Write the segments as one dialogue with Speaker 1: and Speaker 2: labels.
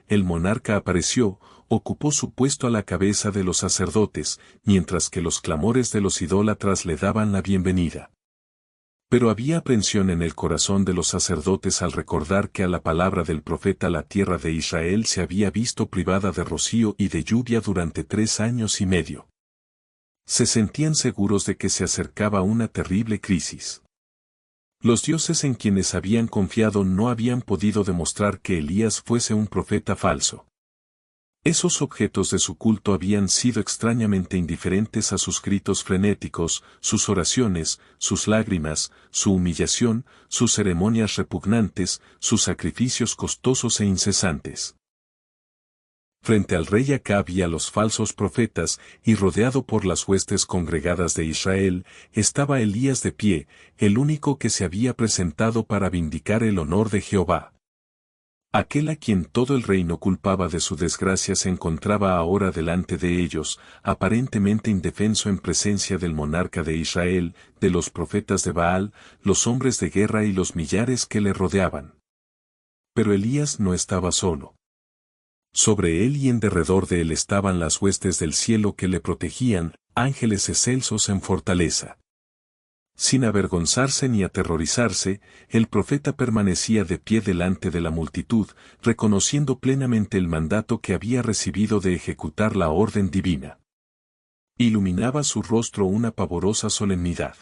Speaker 1: el monarca apareció, ocupó su puesto a la cabeza de los sacerdotes, mientras que los clamores de los idólatras le daban la bienvenida. Pero había aprensión en el corazón de los sacerdotes al recordar que a la palabra del profeta la tierra de Israel se había visto privada de rocío y de lluvia durante 3 años y medio. Se sentían seguros de que se acercaba una terrible crisis. Los dioses en quienes habían confiado no habían podido demostrar que Elías fuese un profeta falso. Esos objetos de su culto habían sido extrañamente indiferentes a sus gritos frenéticos, sus oraciones, sus lágrimas, su humillación, sus ceremonias repugnantes, sus sacrificios costosos e incesantes. Frente al rey Acab y a los falsos profetas, y rodeado por las huestes congregadas de Israel, estaba Elías de pie, el único que se había presentado para vindicar el honor de Jehová. Aquel a quien todo el reino culpaba de su desgracia se encontraba ahora delante de ellos, aparentemente indefenso en presencia del monarca de Israel, de los profetas de Baal, los hombres de guerra y los millares que le rodeaban. Pero Elías no estaba solo. Sobre él y en derredor de él estaban las huestes del cielo que le protegían, ángeles excelsos en fortaleza. Sin avergonzarse ni aterrorizarse, el profeta permanecía de pie delante de la multitud, reconociendo plenamente el mandato que había recibido de ejecutar la orden divina. Iluminaba su rostro una pavorosa solemnidad.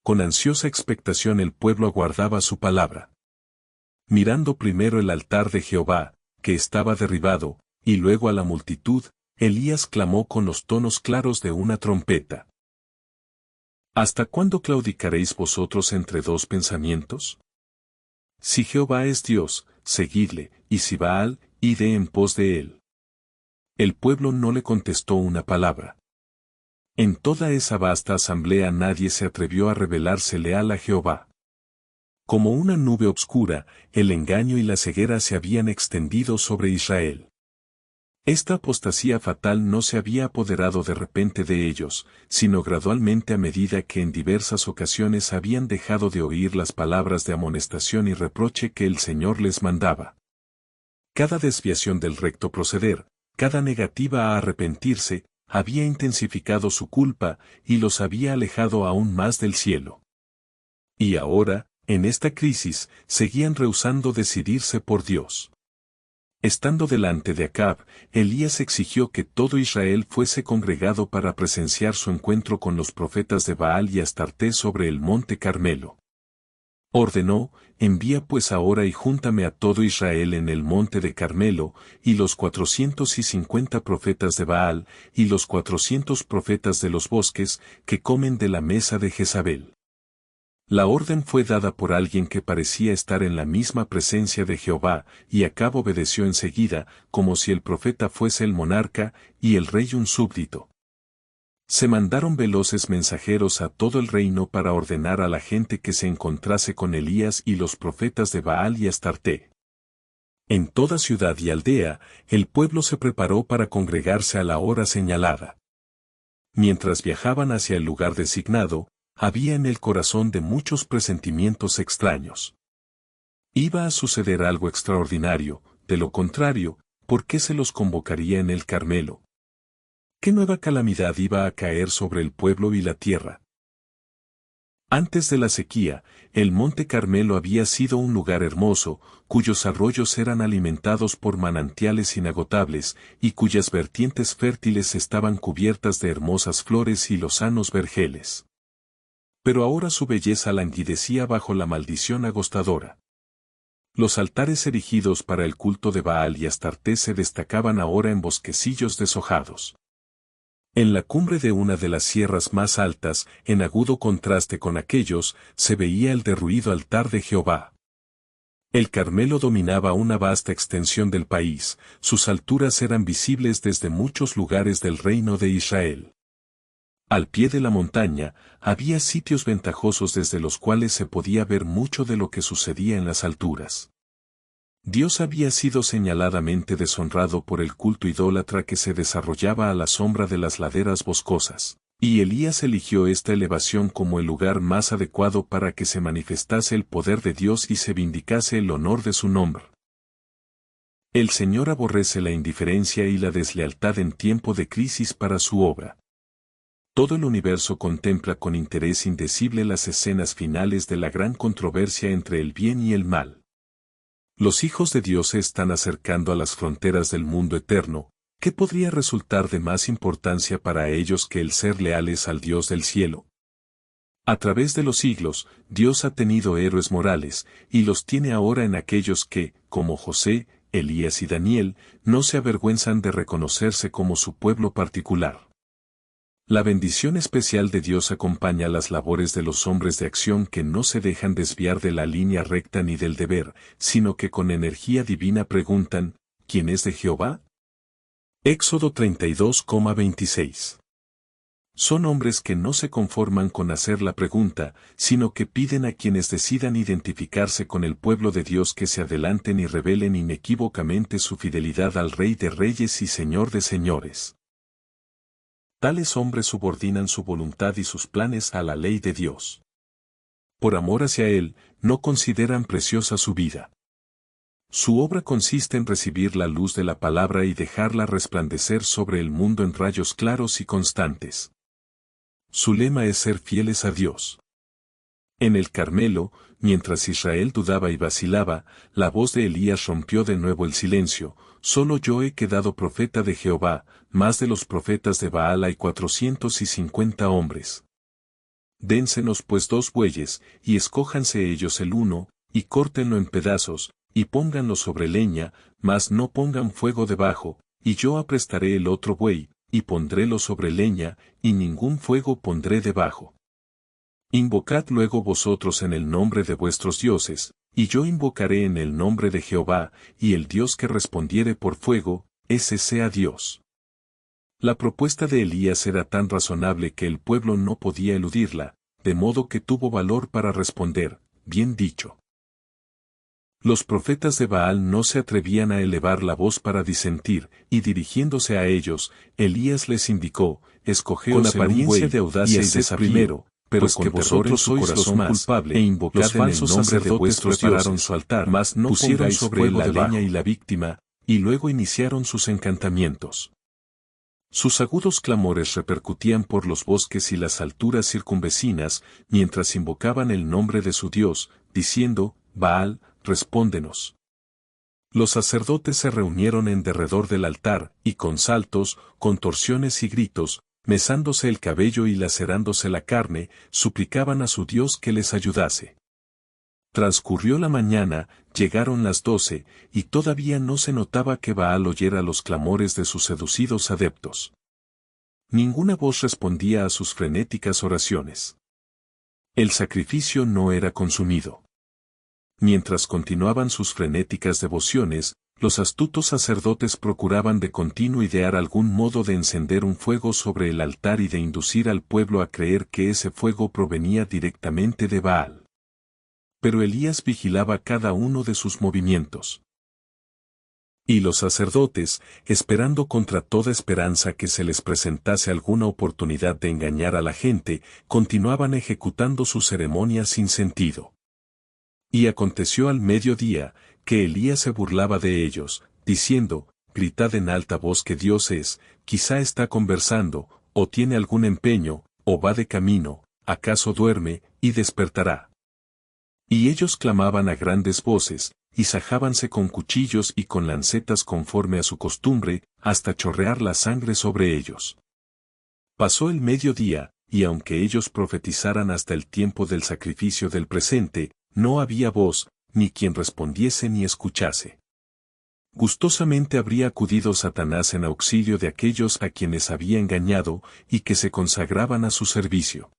Speaker 1: Con ansiosa expectación el pueblo aguardaba su palabra. Mirando primero el altar de Jehová, que estaba derribado, y luego a la multitud, Elías clamó con los tonos claros de una trompeta. ¿Hasta cuándo claudicaréis vosotros entre dos pensamientos? Si Jehová es Dios, seguidle, y si Baal, id en pos de él. El pueblo no le contestó una palabra. En toda esa vasta asamblea nadie se atrevió a revelarse leal a Jehová. Como una nube obscura, el engaño y la ceguera se habían extendido sobre Israel. Esta apostasía fatal no se había apoderado de repente de ellos, sino gradualmente a medida que en diversas ocasiones habían dejado de oír las palabras de amonestación y reproche que el Señor les mandaba. Cada desviación del recto proceder, cada negativa a arrepentirse, había intensificado su culpa y los había alejado aún más del cielo. Y ahora, en esta crisis, seguían rehusando decidirse por Dios. Estando delante de Acab, Elías exigió que todo Israel fuese congregado para presenciar su encuentro con los profetas de Baal y Astarté sobre el monte Carmelo. Ordenó, envía pues ahora y júntame a todo Israel en el monte de Carmelo, y los 450 profetas de Baal, y los 400 profetas de los bosques, que comen de la mesa de Jezabel. La orden fue dada por alguien que parecía estar en la misma presencia de Jehová, y Acab obedeció enseguida, como si el profeta fuese el monarca, y el rey un súbdito. Se mandaron veloces mensajeros a todo el reino para ordenar a la gente que se encontrase con Elías y los profetas de Baal y Astarté. En toda ciudad y aldea, el pueblo se preparó para congregarse a la hora señalada. Mientras viajaban hacia el lugar designado, había en el corazón de muchos presentimientos extraños. Iba a suceder algo extraordinario, de lo contrario, ¿por qué se los convocaría en el Carmelo? ¿Qué nueva calamidad iba a caer sobre el pueblo y la tierra? Antes de la sequía, el monte Carmelo había sido un lugar hermoso, cuyos arroyos eran alimentados por manantiales inagotables, y cuyas vertientes fértiles estaban cubiertas de hermosas flores y lozanos vergeles. Pero ahora su belleza languidecía bajo la maldición agostadora. Los altares erigidos para el culto de Baal y Astarté se destacaban ahora en bosquecillos deshojados. En la cumbre de una de las sierras más altas, en agudo contraste con aquellos, se veía el derruido altar de Jehová. El Carmelo dominaba una vasta extensión del país, sus alturas eran visibles desde muchos lugares del reino de Israel. Al pie de la montaña, había sitios ventajosos desde los cuales se podía ver mucho de lo que sucedía en las alturas. Dios había sido señaladamente deshonrado por el culto idólatra que se desarrollaba a la sombra de las laderas boscosas, y Elías eligió esta elevación como el lugar más adecuado para que se manifestase el poder de Dios y se vindicase el honor de su nombre. El Señor aborrece la indiferencia y la deslealtad en tiempo de crisis para su obra. Todo el universo contempla con interés indecible las escenas finales de la gran controversia entre el bien y el mal. Los hijos de Dios se están acercando a las fronteras del mundo eterno. ¿Qué podría resultar de más importancia para ellos que el ser leales al Dios del cielo? A través de los siglos, Dios ha tenido héroes morales, y los tiene ahora en aquellos que, como José, Elías y Daniel, no se avergüenzan de reconocerse como su pueblo particular. La bendición especial de Dios acompaña las labores de los hombres de acción que no se dejan desviar de la línea recta ni del deber, sino que con energía divina preguntan, ¿quién es de Jehová? Éxodo 32,26. Son hombres que no se conforman con hacer la pregunta, sino que piden a quienes decidan identificarse con el pueblo de Dios que se adelanten y revelen inequívocamente su fidelidad al Rey de Reyes y Señor de Señores. Tales hombres subordinan su voluntad y sus planes a la ley de Dios. Por amor hacia Él, no consideran preciosa su vida. Su obra consiste en recibir la luz de la palabra y dejarla resplandecer sobre el mundo en rayos claros y constantes. Su lema es ser fieles a Dios. En el Carmelo, mientras Israel dudaba y vacilaba, la voz de Elías rompió de nuevo el silencio: solo yo he quedado profeta de Jehová, más de los profetas de Baal hay 450 hombres. Dénsenos pues 2 bueyes, y escójanse ellos el uno, y córtenlo en pedazos, y pónganlo sobre leña, mas no pongan fuego debajo, y yo aprestaré el otro buey, y pondrélo sobre leña, y ningún fuego pondré debajo. Invocad luego vosotros en el nombre de vuestros dioses, y yo invocaré en el nombre de Jehová, y el Dios que respondiere por fuego, ese sea Dios. La propuesta de Elías era tan razonable que el pueblo no podía eludirla, de modo que tuvo valor para responder: bien dicho. Los profetas de Baal no se atrevían a elevar la voz para disentir, y dirigiéndose a ellos, Elías les indicó: escogeos con apariencia de audacia y desafío, primero, pero pues que vosotros sois los más culpable, e invocad los falsos en el nombre de vuestros prepararon su altar, mas no pusieron sobre él la leña y la víctima, y luego iniciaron sus encantamientos. Sus agudos clamores repercutían por los bosques y las alturas circunvecinas, mientras invocaban el nombre de su Dios, diciendo: Baal, respóndenos. Los sacerdotes se reunieron en derredor del altar, y con saltos, contorsiones y gritos, mesándose el cabello y lacerándose la carne, suplicaban a su Dios que les ayudase. Transcurrió la mañana, llegaron las 12, y todavía no se notaba que Baal oyera los clamores de sus seducidos adeptos. Ninguna voz respondía a sus frenéticas oraciones. El sacrificio no era consumido. Mientras continuaban sus frenéticas devociones, los astutos sacerdotes procuraban de continuo idear algún modo de encender un fuego sobre el altar y de inducir al pueblo a creer que ese fuego provenía directamente de Baal. Pero Elías vigilaba cada uno de sus movimientos. Y los sacerdotes, esperando contra toda esperanza que se les presentase alguna oportunidad de engañar a la gente, continuaban ejecutando sus ceremonias sin sentido. Y aconteció al mediodía, que Elías se burlaba de ellos, diciendo: gritad en alta voz que Dios es, quizá está conversando, o tiene algún empeño, o va de camino, acaso duerme, y despertará. Y ellos clamaban a grandes voces, y sajábanse con cuchillos y con lancetas conforme a su costumbre, hasta chorrear la sangre sobre ellos. Pasó el mediodía, y aunque ellos profetizaran hasta el tiempo del sacrificio del presente, no había voz, ni quien respondiese ni escuchase. Gustosamente habría acudido Satanás en auxilio de aquellos a quienes había engañado, y que se consagraban a su servicio.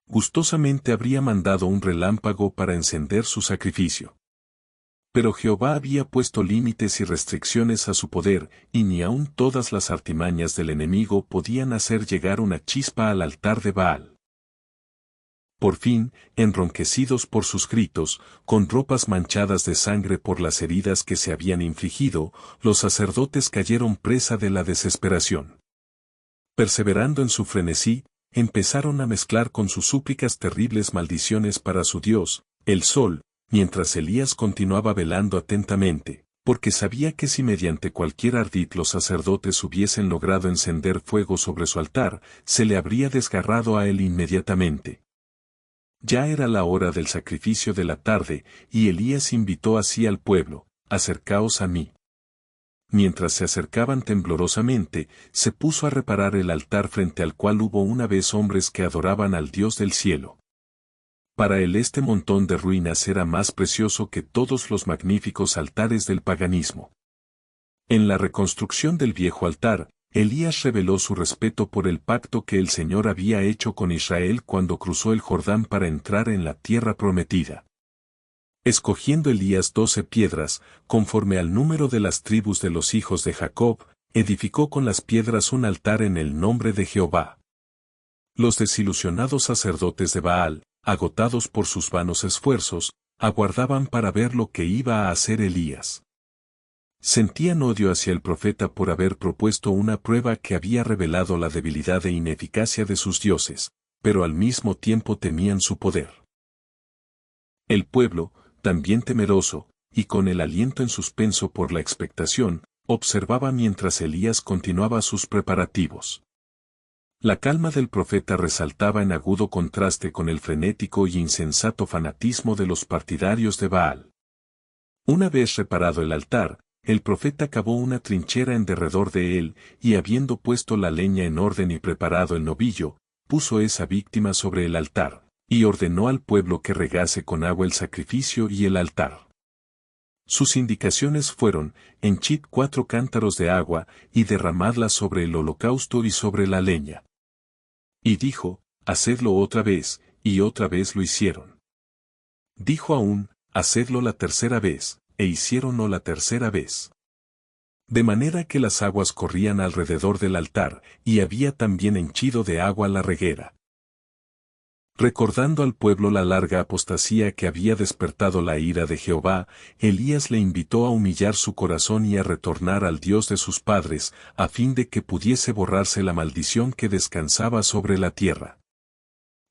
Speaker 1: Gustosamente habría mandado un relámpago para encender su sacrificio. Pero Jehová había puesto límites y restricciones a su poder, y ni aun todas las artimañas del enemigo podían hacer llegar una chispa al altar de Baal. Por fin, enronquecidos por sus gritos, con ropas manchadas de sangre por las heridas que se habían infligido, los sacerdotes cayeron presa de la desesperación. Perseverando en su frenesí, empezaron a mezclar con sus súplicas terribles maldiciones para su Dios, el sol, mientras Elías continuaba velando atentamente, porque sabía que si mediante cualquier ardid los sacerdotes hubiesen logrado encender fuego sobre su altar, se le habría desgarrado a él inmediatamente. Ya era la hora del sacrificio de la tarde, y Elías invitó así al pueblo: acercaos a mí. Mientras se acercaban temblorosamente, se puso a reparar el altar frente al cual hubo una vez hombres que adoraban al Dios del cielo. Para él este montón de ruinas era más precioso que todos los magníficos altares del paganismo. En la reconstrucción del viejo altar, Elías reveló su respeto por el pacto que el Señor había hecho con Israel cuando cruzó el Jordán para entrar en la tierra prometida. Escogiendo Elías 12 piedras, conforme al número de las tribus de los hijos de Jacob, edificó con las piedras un altar en el nombre de Jehová. Los desilusionados sacerdotes de Baal, agotados por sus vanos esfuerzos, aguardaban para ver lo que iba a hacer Elías. Sentían odio hacia el profeta por haber propuesto una prueba que había revelado la debilidad e ineficacia de sus dioses, pero al mismo tiempo temían su poder. El pueblo, también temeroso, y con el aliento en suspenso por la expectación, observaba mientras Elías continuaba sus preparativos. La calma del profeta resaltaba en agudo contraste con el frenético y insensato fanatismo de los partidarios de Baal. Una vez reparado el altar, el profeta cavó una trinchera en derredor de él, y habiendo puesto la leña en orden y preparado el novillo, puso esa víctima sobre el altar, y ordenó al pueblo que regase con agua el sacrificio y el altar. Sus indicaciones fueron: henchid 4 cántaros de agua, y derramadla sobre el holocausto y sobre la leña. Y dijo: hacedlo otra vez, y otra vez lo hicieron. Dijo aún: hacedlo la tercera vez, e hiciéronlo la tercera vez. De manera que las aguas corrían alrededor del altar, y había también henchido de agua la reguera. Recordando al pueblo la larga apostasía que había despertado la ira de Jehová, Elías le invitó a humillar su corazón y a retornar al Dios de sus padres, a fin de que pudiese borrarse la maldición que descansaba sobre la tierra.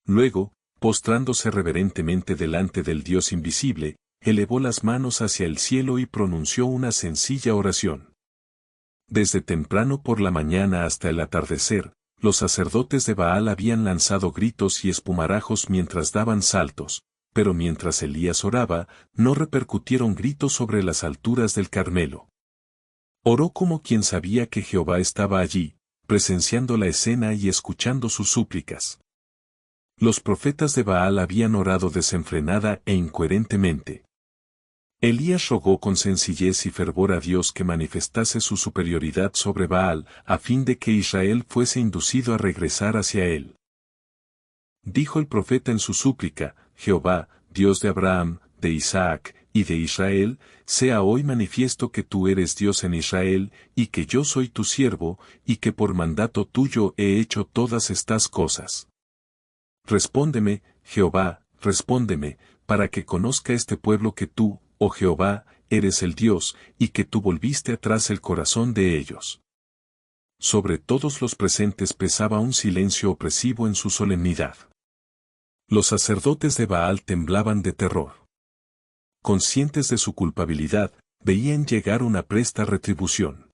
Speaker 1: Luego, postrándose reverentemente delante del Dios invisible, elevó las manos hacia el cielo y pronunció una sencilla oración. Desde temprano por la mañana hasta el atardecer, los sacerdotes de Baal habían lanzado gritos y espumarajos mientras daban saltos, pero mientras Elías oraba, no repercutieron gritos sobre las alturas del Carmelo. Oró como quien sabía que Jehová estaba allí, presenciando la escena y escuchando sus súplicas. Los profetas de Baal habían orado desenfrenada e incoherentemente. Elías rogó con sencillez y fervor a Dios que manifestase su superioridad sobre Baal, a fin de que Israel fuese inducido a regresar hacia él. Dijo el profeta en su súplica: Jehová, Dios de Abraham, de Isaac, y de Israel, sea hoy manifiesto que tú eres Dios en Israel, y que yo soy tu siervo, y que por mandato tuyo he hecho todas estas cosas. Respóndeme, Jehová, respóndeme, para que conozca este pueblo que tú, oh Jehová, eres el Dios, y que tú volviste atrás el corazón de ellos. Sobre todos los presentes pesaba un silencio opresivo en su solemnidad. Los sacerdotes de Baal temblaban de terror. Conscientes de su culpabilidad, veían llegar una presta retribución.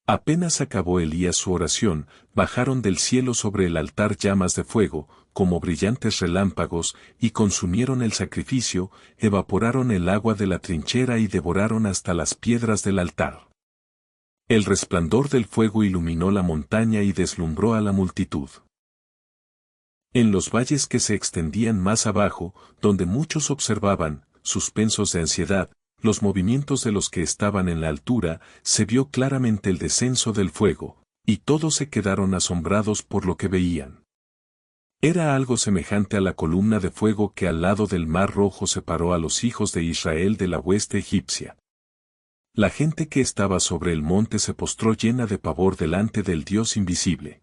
Speaker 1: Apenas acabó Elías su oración, bajaron del cielo sobre el altar llamas de fuego, como brillantes relámpagos, y consumieron el sacrificio, evaporaron el agua de la trinchera y devoraron hasta las piedras del altar. El resplandor del fuego iluminó la montaña y deslumbró a la multitud. En los valles que se extendían más abajo, donde muchos observaban, suspensos de ansiedad, los movimientos de los que estaban en la altura, se vio claramente el descenso del fuego, y todos se quedaron asombrados por lo que veían. Era algo semejante a la columna de fuego que al lado del Mar Rojo separó a los hijos de Israel de la hueste egipcia. La gente que estaba sobre el monte se postró llena de pavor delante del Dios invisible.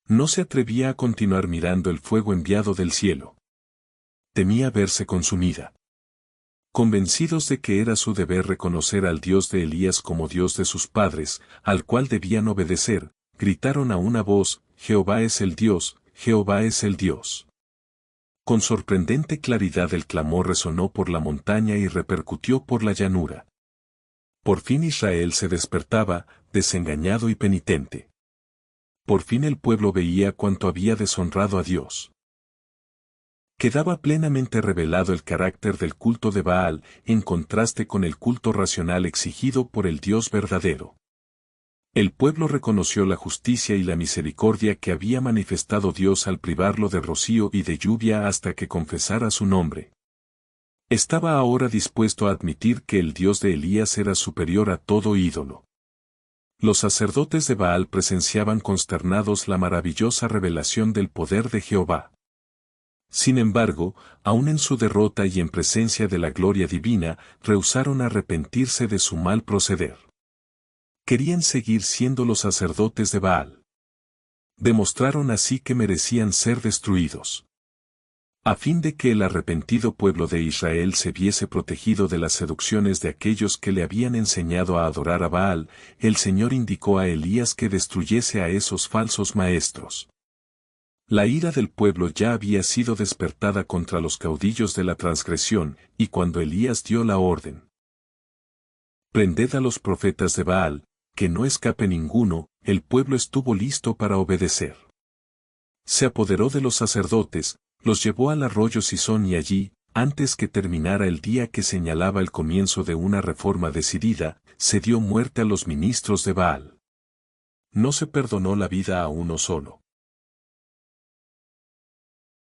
Speaker 1: No se atrevía a continuar mirando el fuego enviado del cielo. Temía verse consumida. Convencidos de que era su deber reconocer al Dios de Elías como Dios de sus padres, al cual debían obedecer, gritaron a una voz: Jehová es el Dios, Jehová es el Dios. Con sorprendente claridad el clamor resonó por la montaña y repercutió por la llanura. Por fin Israel se despertaba, desengañado y penitente. Por fin el pueblo veía cuánto había deshonrado a Dios. Quedaba plenamente revelado el carácter del culto de Baal, en contraste con el culto racional exigido por el Dios verdadero. El pueblo reconoció la justicia y la misericordia que había manifestado Dios al privarlo de rocío y de lluvia hasta que confesara su nombre. Estaba ahora dispuesto a admitir que el Dios de Elías era superior a todo ídolo. Los sacerdotes de Baal presenciaban consternados la maravillosa revelación del poder de Jehová. Sin embargo, aun en su derrota y en presencia de la gloria divina, rehusaron arrepentirse de su mal proceder. Querían seguir siendo los sacerdotes de Baal. Demostraron así que merecían ser destruidos. A fin de que el arrepentido pueblo de Israel se viese protegido de las seducciones de aquellos que le habían enseñado a adorar a Baal, el Señor indicó a Elías que destruyese a esos falsos maestros. La ira del pueblo ya había sido despertada contra los caudillos de la transgresión, y cuando Elías dio la orden: «Prended a los profetas de Baal, que no escape ninguno», el pueblo estuvo listo para obedecer. Se apoderó de los sacerdotes, los llevó al arroyo Sison y allí, antes que terminara el día que señalaba el comienzo de una reforma decidida, se dio muerte a los ministros de Baal. No se perdonó la vida a uno solo.